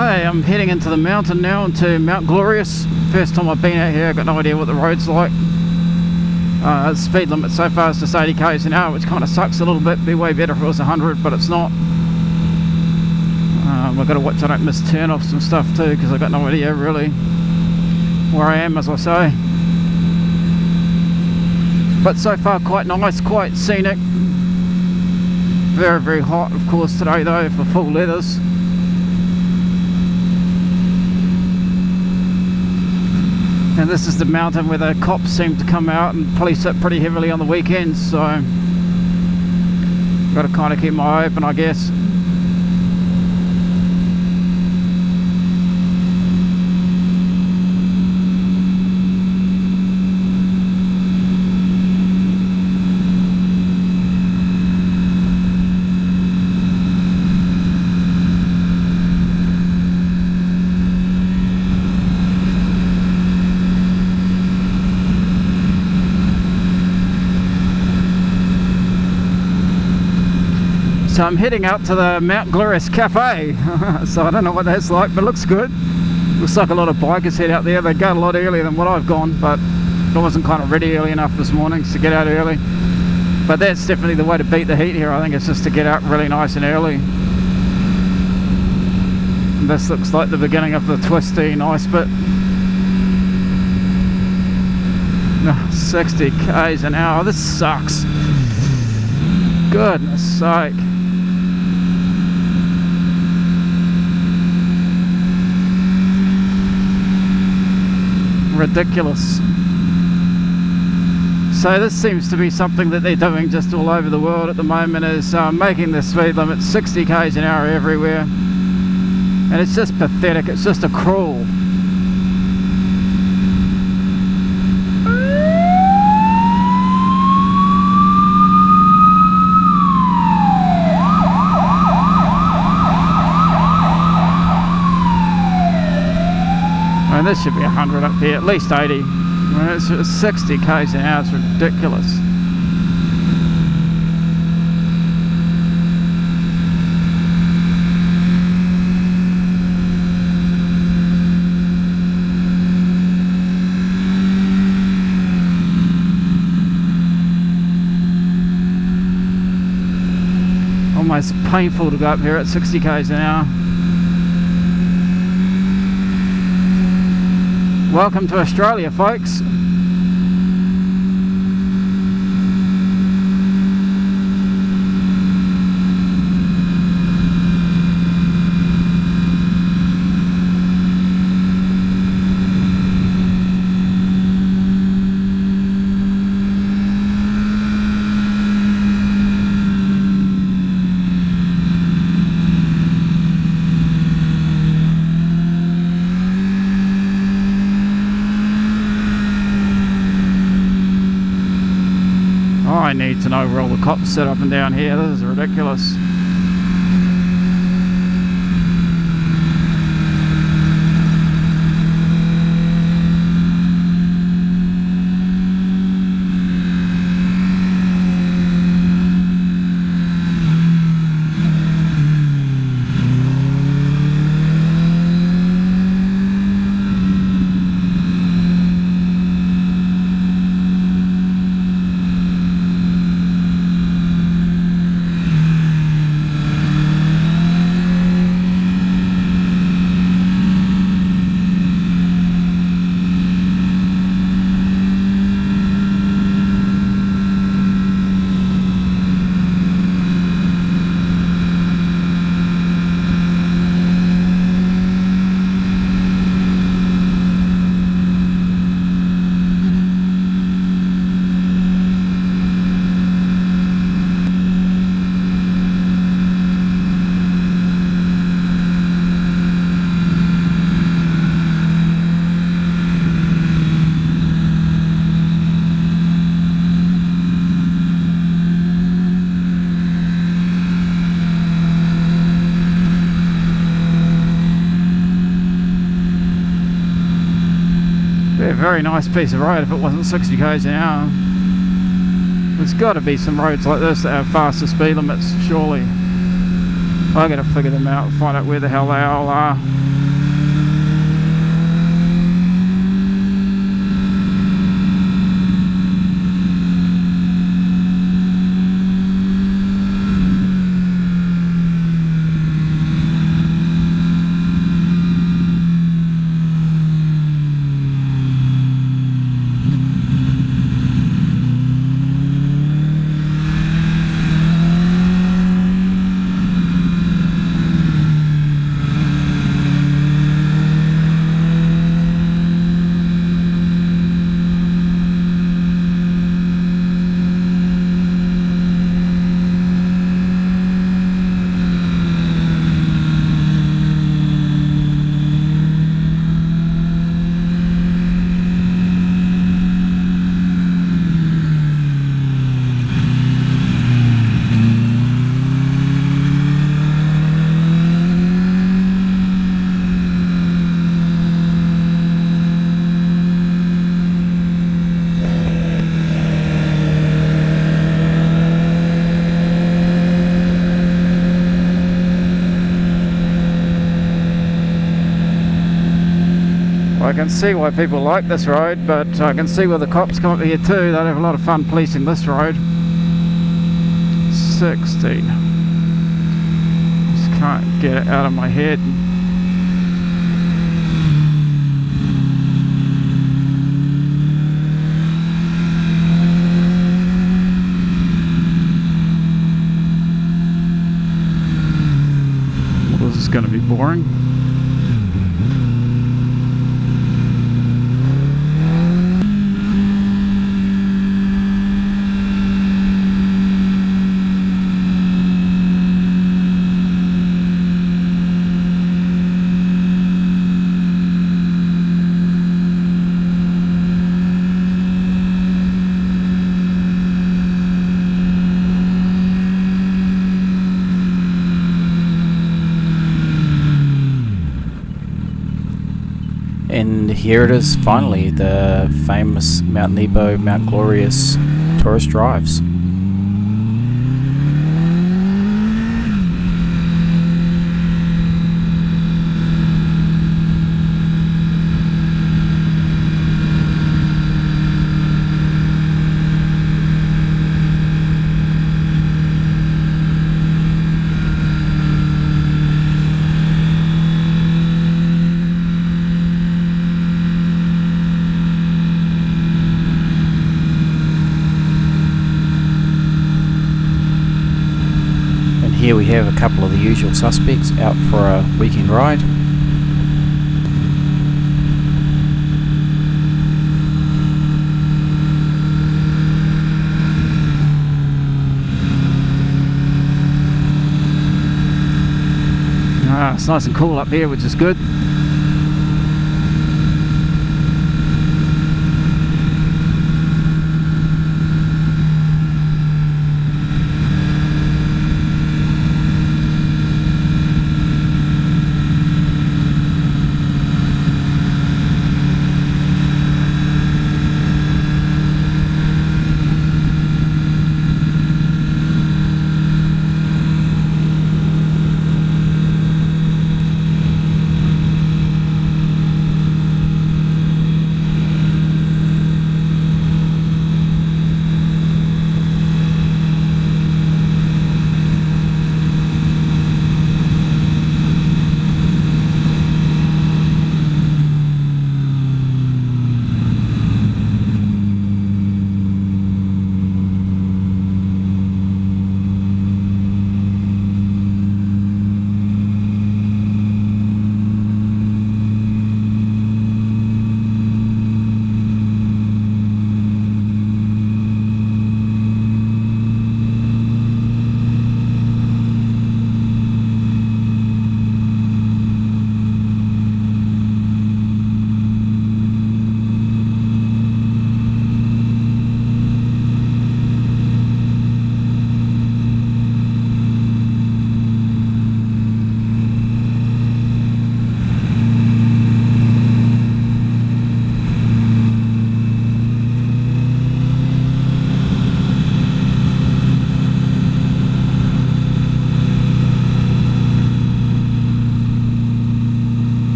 Okay, I'm heading into the mountain now, into Mount Glorious. First time I've been out here, I've got no idea what the road's like. The speed limit so far is just 80 k's an hour, which kind of sucks a little bit. Be way better if it was 100, but it's not. I've got to watch I don't miss turn-offs and stuff too, because I've got no idea really where I am, as I say. But so far quite nice, quite scenic. Very, very hot, of course, today though, for full leathers. And this is the mountain where the cops seem to come out and police it pretty heavily on the weekends, so got to kind of keep my eye open, I guess. So I'm heading out to the Mount Glorious Cafe. So I don't know what that's like, but it looks good. Looks like a lot of bikers head out there. They go a lot earlier than what I've gone, but I wasn't kind of ready early enough this morning to get out early. But that's definitely the way to beat the heat here. I think it's just to get out really nice and early. And this looks like the beginning of the twisty nice bit. 60 k's an hour. This sucks. Goodness sake. Ridiculous. So this seems to be something that they're doing just all over the world at the moment, is making the speed limit 60 k's an hour everywhere, and it's just pathetic. It's just a cruel. And this should be 100 up here, at least 80. I mean, it's 60 k's an hour. It's ridiculous. Almost painful to go up here at 60 k's an hour. Welcome to Australia, folks. I need to know where all the cops sit up and down here. This is ridiculous. Be a very nice piece of road if it wasn't 60 k's an hour. There's got to be some roads like this that have faster speed limits, surely. I gotta figure them out, find out where the hell they all are. I can see why people like this road, but I can see where the cops come up here too. They'd have a lot of fun policing this road. 60. Just can't get it out of my head. Well, this is going to be boring. And here it is, finally, the famous Mount Nebo, Mount Glorious tourist drives. Here we have a couple of the usual suspects out for a weekend ride. It's nice and cool up here, which is good.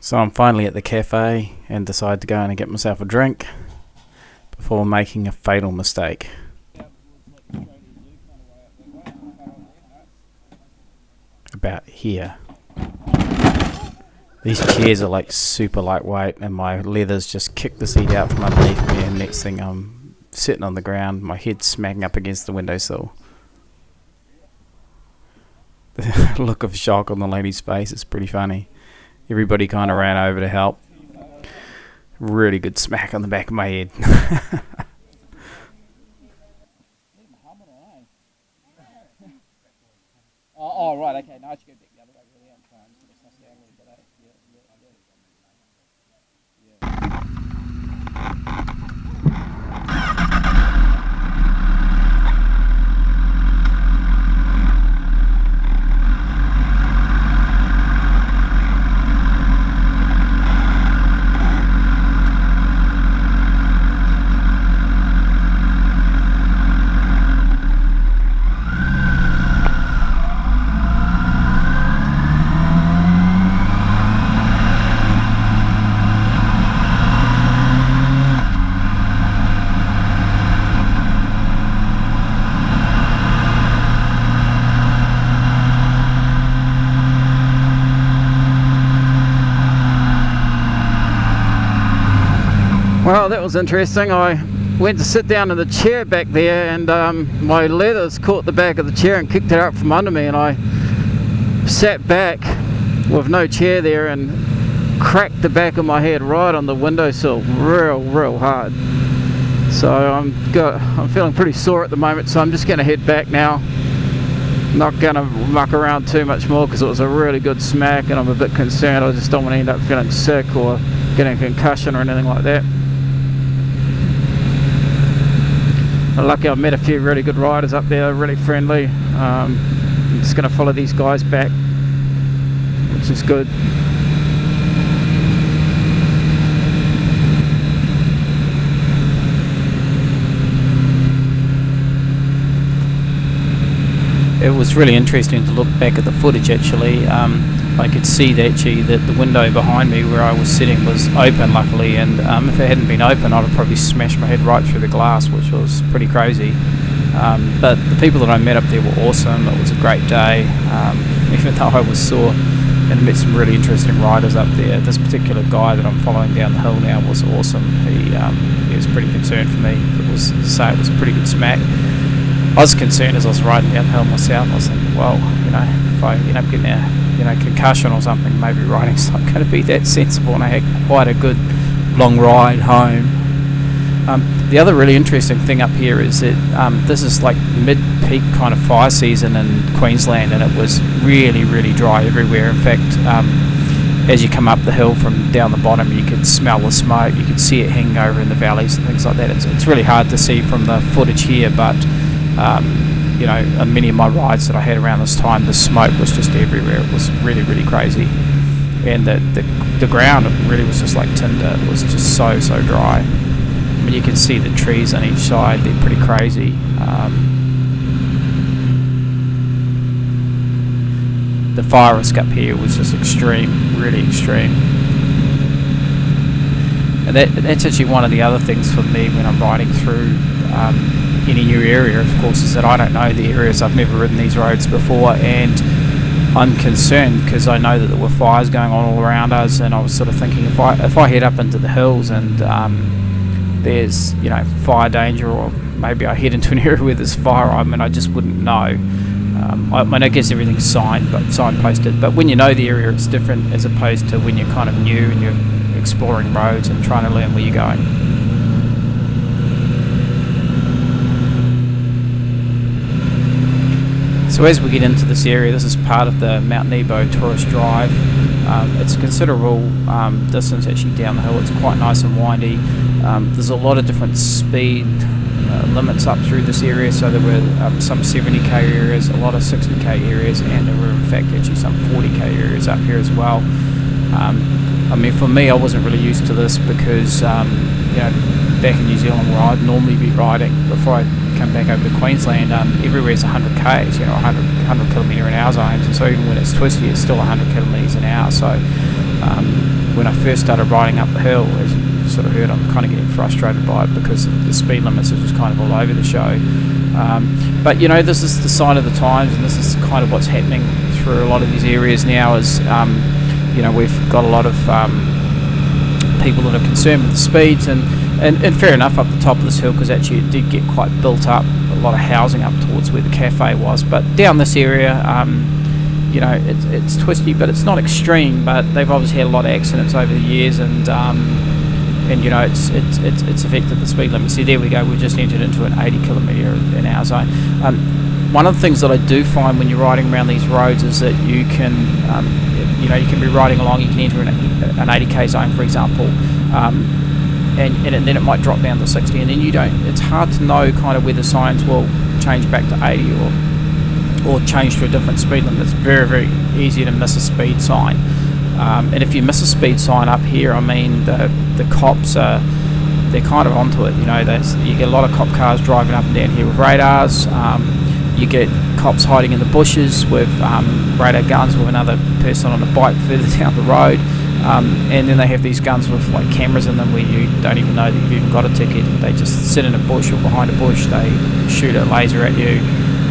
So I'm finally at the cafe and decide to go in and get myself a drink before making a fatal mistake. About here. These chairs are like super lightweight and my leathers just kick the seat out from underneath me, and next thing I'm sitting on the ground, my head smacking up against the windowsill. The look of shock on the lady's face is pretty funny. Everybody kind of ran over to help. Really good smack on the back of my head. Oh, right, okay. Now I should go back the other way, really. I'm trying to slow down a little bit. Well, that was interesting. I went to sit down in the chair back there, and my leathers caught the back of the chair and kicked it out from under me, and I sat back with no chair there and cracked the back of my head right on the windowsill real hard. So I'm feeling pretty sore at the moment, so I'm just going to head back now. Not going to muck around too much more because it was a really good smack, and I'm a bit concerned. I just don't want to end up feeling sick or getting a concussion or anything like that. I'm lucky I've met a few really good riders up there, really friendly. I'm just going to follow these guys back, which is good. It was really interesting to look back at the footage actually. I could see that the window behind me where I was sitting was open luckily, and if it hadn't been open I'd have probably smashed my head right through the glass, which was pretty crazy. But the people that I met up there were awesome. It was a great day, even though I was sore, and met some really interesting riders up there. This particular guy that I'm following down the hill now was awesome. He was pretty concerned for me. It was a pretty good smack. I was concerned as I was riding down the hill myself. I was thinking, well, if I end up getting a concussion or something, maybe riding's not going to be that sensible. And I had quite a good long ride home. The other really interesting thing up here is that this is like mid-peak kind of fire season in Queensland, and it was really dry everywhere. In fact, as you come up the hill from down the bottom, you could smell the smoke. You could see it hanging over in the valleys and things like that. It's really hard to see from the footage here, but on many of my rides that I had around this time, the smoke was just everywhere. It was really crazy, and the ground really was just like tinder. It was just so dry. I mean, you can see the trees on each side; they're pretty crazy. The fire risk up here was just extreme, really extreme. And that's actually one of the other things for me when I'm riding through any new area, of course, is that I don't know the areas. I've never ridden these roads before, and I'm concerned because I know that there were fires going on all around us, and I was sort of thinking if I head up into the hills and there's fire danger, or maybe I head into an area where there's fire, I just wouldn't know. I guess everything's signposted, but when you know the area, it's different as opposed to when you're kind of new and you're exploring roads and trying to learn where you're going. So as we get into this area, this is part of the Mount Nebo Tourist Drive. It's a considerable distance actually down the hill. It's quite nice and windy. There's a lot of different speed limits up through this area, so there were some 70k areas, a lot of 60k areas, and there were in fact actually some 40k areas up here as well. I mean, for me, I wasn't really used to this because back in New Zealand where I'd normally be riding before I come back over to Queensland, everywhere's 100k's, 100 kilometre an hour zones, and so even when it's twisty, it's still 100 kilometres an hour. So when I first started riding up the hill, as you sort of heard, I'm kind of getting frustrated by it because the speed limits are just kind of all over the show. But you know, this is the sign of the times, and this is kind of what's happening through a lot of these areas now. Is you know, we've got a lot of people that are concerned with the speeds, and fair enough up the top of this hill, because actually it did get quite built up, a lot of housing up towards where the cafe was. But down this area, you know, it's twisty, but it's not extreme. But they've obviously had a lot of accidents over the years, and you know, it's affected the speed limit. See, there we go, we've just entered into an 80 km/h zone. One of the things that I do find when you're riding around these roads is that you can, you know, you can be riding along, you can enter an 80k zone, for example, and then it might drop down to 60, and then you don't. It's hard to know kind of where the signs will change back to 80 or change to a different speed limit. It's very, very easy to miss a speed sign. And if you miss a speed sign up here, I mean, the cops they're kind of onto it. You know, you get a lot of cop cars driving up and down here with radars. You get cops hiding in the bushes with radar guns with another person on a bike further down the road. And then they have these guns with like cameras in them where you don't even know that you've even got a ticket. They just sit in a bush or behind a bush, they shoot a laser at you,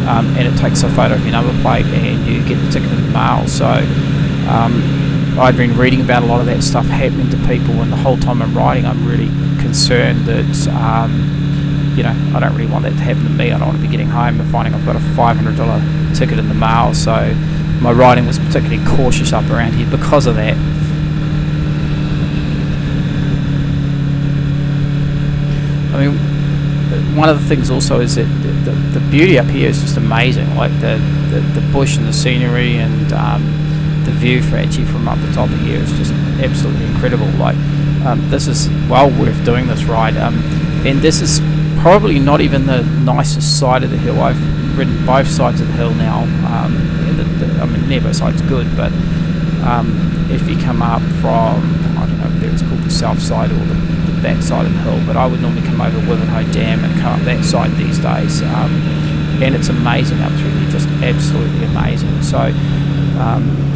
and it takes a photo of your number plate, and you get the ticket in the mail. So I've been reading about a lot of that stuff happening to people, and the whole time I'm riding, I'm really concerned that you know, I don't really want that to happen to me. I don't want to be getting home and finding I've got a $500 ticket in the mail. So my riding was particularly cautious up around here because of that. I mean, one of the things also is that the beauty up here is just amazing. Like the bush and the scenery, and the view from up the top of here is just absolutely incredible. Like this is well worth doing this ride. And this is probably not even the nicest side of the hill. I've ridden both sides of the hill now. I mean, neither side's good, but if you come up from, I don't know whether it's called the south side or the back side of the hill, but I would normally come over Wivenhoe Dam and come up that side these days, and it's amazing up through here, just absolutely amazing. So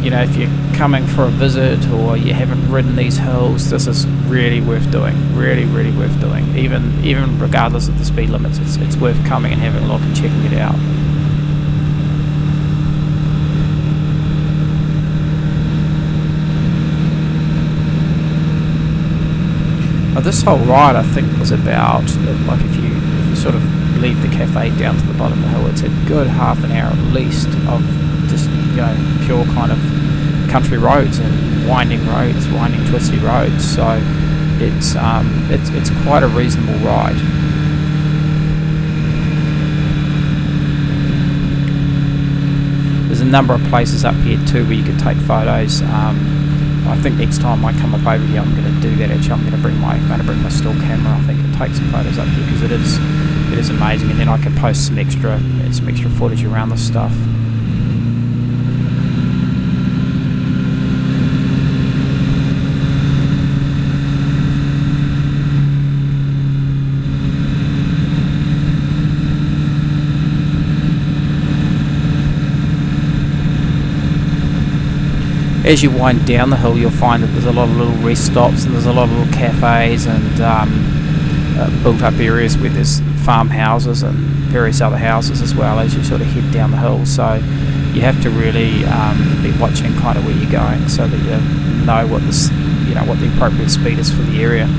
you know, if you're coming for a visit or you haven't ridden these hills, this is really worth doing, really worth doing, even regardless of the speed limits. It's worth coming and having a look and checking it out. Now, this whole ride, I think, was about, like, if you sort of leave the cafe down to the bottom of the hill, it's a good half an hour at least of just, you know, pure kind of country roads and winding twisty roads. So it's quite a reasonable ride. There's a number of places up here too where you could take photos. I think next time I come up over here, I'm going to do that. Actually, I'm going to bring my still camera, I think, and take some photos up here, because it is amazing. And then I can post some extra footage around this stuff. As you wind down the hill, you'll find that there's a lot of little rest stops, and there's a lot of little cafes and built up areas where there's farmhouses and various other houses as well as you sort of head down the hill. So you have to really be watching kind of where you're going, so that you know what the appropriate speed is for the area.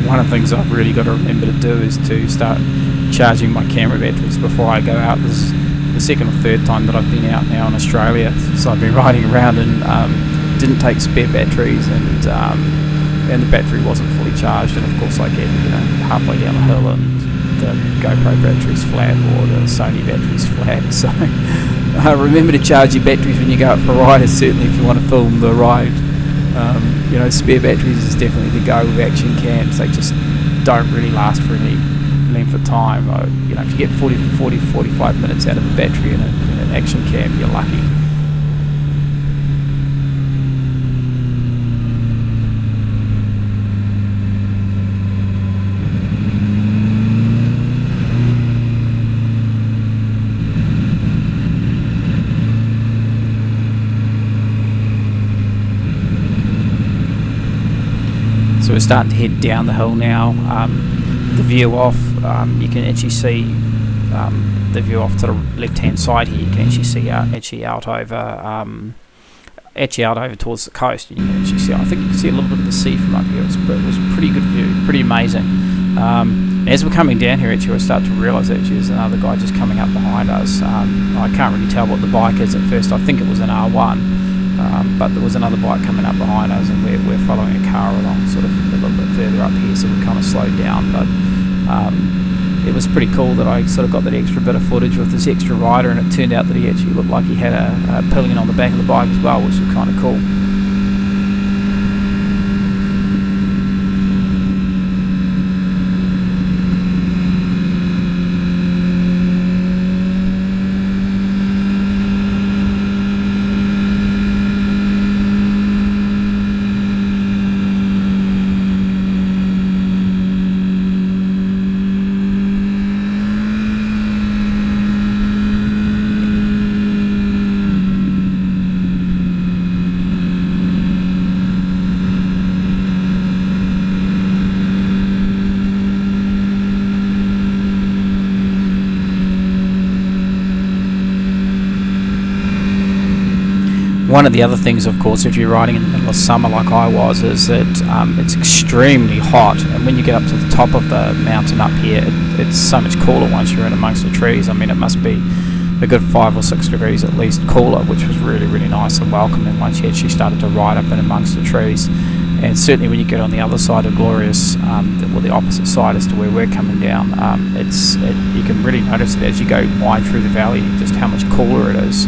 One of the things I've really got to remember to do is to start charging my camera batteries before I go out. This is the second or third time that I've been out now in Australia, so I've been riding around and didn't take spare batteries, and the battery wasn't fully charged, and of course I get halfway down the hill and the GoPro battery's flat or the Sony battery's flat. So remember to charge your batteries when you go out for a ride, certainly if you want to film the ride. Spare batteries is definitely the go with action cams. They just don't really last for any length of time. If you get 45 minutes out of the battery in an action cam, you're lucky. starting to head down the hill now. The view off, you can actually see the view off to the left hand side here. You can actually see actually out over towards the coast, and you can actually see, I think you can see a little bit of the sea from up here. It was a pretty good view, pretty amazing. As we're coming down here, actually I start to realise actually there's another guy just coming up behind us. I can't really tell what the bike is at first. I think it was an R1, but there was another bike coming up behind us, and we're following a car along sort of a little bit further up here, so we kind of slowed down. But it was pretty cool that I sort of got that extra bit of footage with this extra rider, and it turned out that he actually looked like he had a pillion on the back of the bike as well, which was kind of cool. One of the other things, of course, if you're riding in the middle of summer like I was, is that it's extremely hot, and when you get up to the top of the mountain up here, it's so much cooler once you're in amongst the trees. I mean, it must be a good 5 or 6 degrees at least cooler, which was really, really nice and welcoming once you actually started to ride up in amongst the trees. And certainly when you get on the other side of Glorious, well, the opposite side as to where we're coming down, you can really notice it as you go wind through the valley, just how much cooler it is.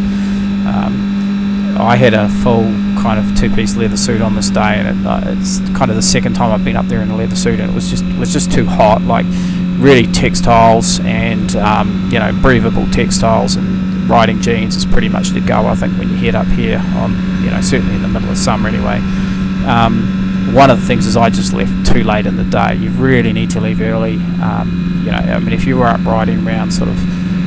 I had a full kind of 2-piece leather suit on this day, and it's kind of the second time I've been up there in a leather suit, and it was just too hot. Like really textiles and breathable textiles and riding jeans is pretty much the go, I think, when you head up here on, certainly in the middle of summer anyway. One of the things is I just left too late in the day. You really need to leave early. I mean, if you were up riding around sort of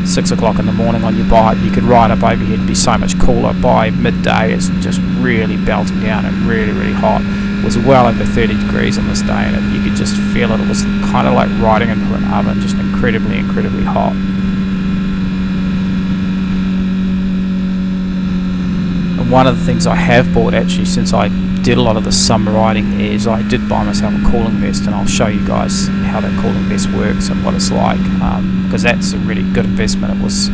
6 o'clock in the morning on your bike, you could ride up over here. It'd be so much cooler. By midday it's just really belting down and really, really hot. It was well over 30 degrees on this day, and you could just feel it. It was kind of like riding into an oven, just incredibly, incredibly hot. And one of the things I have bought actually since I did a lot of the summer riding is I did buy myself a cooling vest, and I'll show you guys how that cooling vest works and what it's like, because that's a really good investment. It was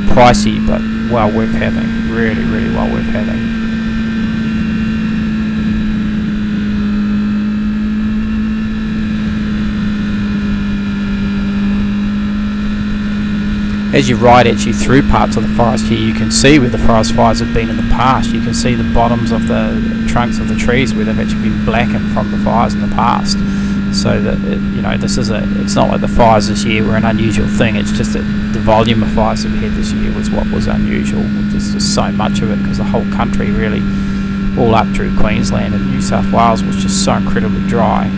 pricey but well worth having, really, really well worth having. As you ride actually through parts of the forest here, you can see where the forest fires have been in the past. You can see the bottoms of the trunks of the trees where they've actually been blackened from the fires in the past. So that it's not like the fires this year were an unusual thing. It's just that the volume of fires that we had this year was what was unusual. There's just so much of it because the whole country, really, all up through Queensland and New South Wales, was just so incredibly dry.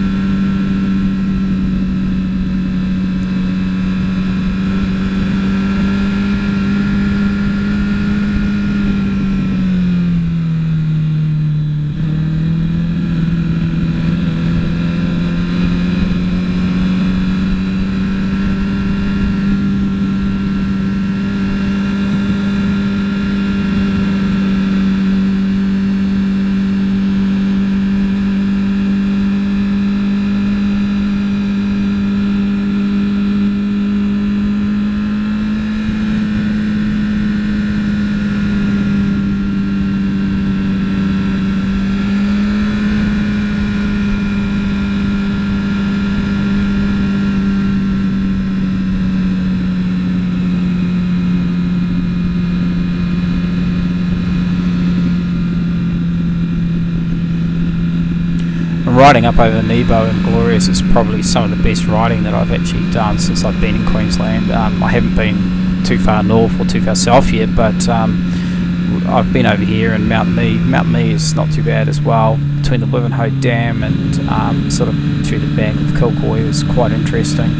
Riding up over Nebo and Glorious is probably some of the best riding that I've actually done since I've been in Queensland. I haven't been too far north or too far south yet, but I've been over here in Mount Mee. Mount Mee is not too bad as well. Between the Wivenhoe Dam and sort of through the bank of Kilcoy is quite interesting.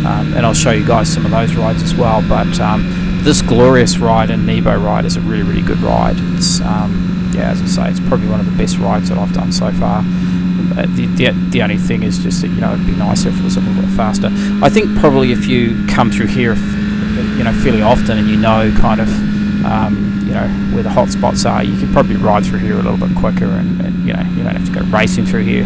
And I'll show you guys some of those rides as well. But this Glorious ride and Nebo ride is a really, really good ride. It's as I say, it's probably one of the best rides that I've done so far. The only thing is just that, you know, it'd be nicer if it was a little bit faster. I think probably if you come through here, you know, fairly often, and you know kind of you know, where the hot spots are, you could probably ride through here a little bit quicker, and you know, you don't have to go racing through here,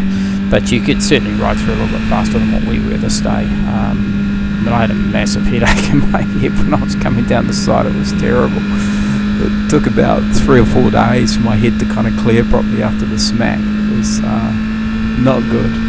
but you could certainly ride through a little bit faster than what we were this day. I mean, I had a massive headache in my head when I was coming down the side. It was terrible. It took about 3 or 4 days for my head to kind of clear properly after the smack. It was not good.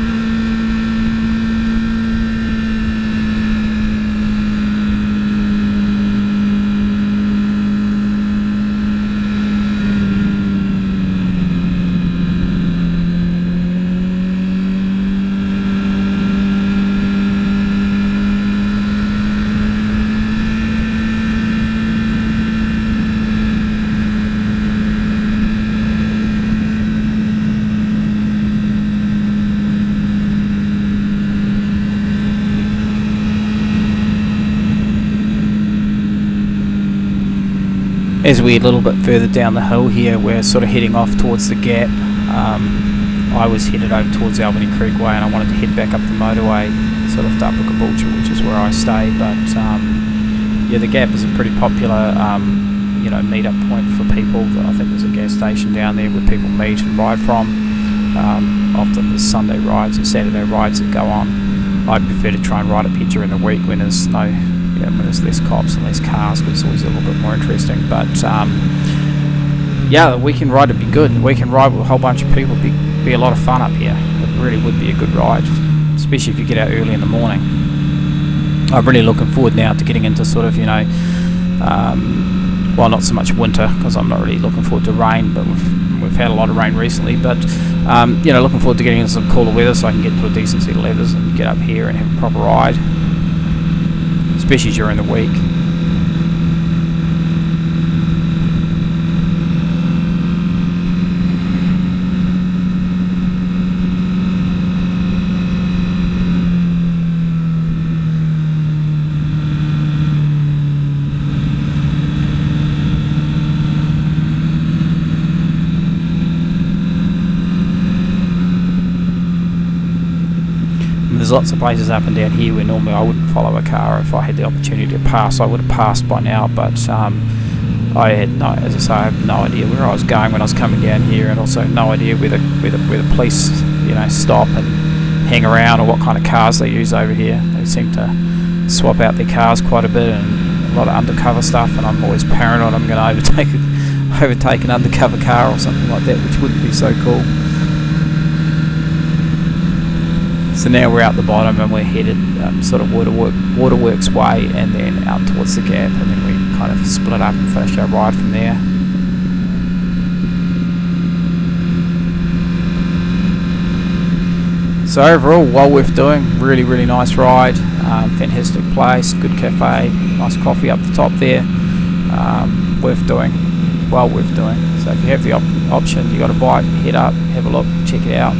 As we're a little bit further down the hill here, we're sort of heading off towards the gap. I was headed over towards Albany Creekway, and I wanted to head back up the motorway, sort of to Upper Caboolture, which is where I stay. But yeah, the gap is a pretty popular you know, meet-up point for people. I think there's a gas station down there where people meet and ride from. Often there's Sunday rides and Saturday rides that go on. I prefer to try and ride up here during the week when there's no, you know, when there's less cops and less cars, because it's always a little bit more interesting. But yeah, the weekend ride would be good. The weekend ride with a whole bunch of people would be a lot of fun up here. It really would be a good ride, especially if you get out early in the morning. I'm really looking forward now to getting into sort of, you know, well, not so much winter, because I'm not really looking forward to rain, but we've had a lot of rain recently. But you know, looking forward to getting into some cooler weather so I can get to a decent set of leathers and get up here and have a proper ride, especially during the week. There's lots of places up and down here where normally I wouldn't follow a car. If I had the opportunity to pass, I would have passed by now, but I had no, as I say, I have no idea where I was going when I was coming down here, and also no idea where the police, you know, stop and hang around, or what kind of cars they use over here. They seem to swap out their cars quite a bit, and a lot of undercover stuff, and I'm always paranoid I'm going to overtake an undercover car or something like that, which wouldn't be so cool. So now we're out the bottom and we're headed sort of waterworks way, and then out towards the gap, and then we kind of split up and finish our ride from there. So overall, well worth doing. Really, really nice ride. Fantastic place, good cafe, nice coffee up the top there. Worth doing, well worth doing. So if you have the option, you got a bike, head up, have a look, check it out.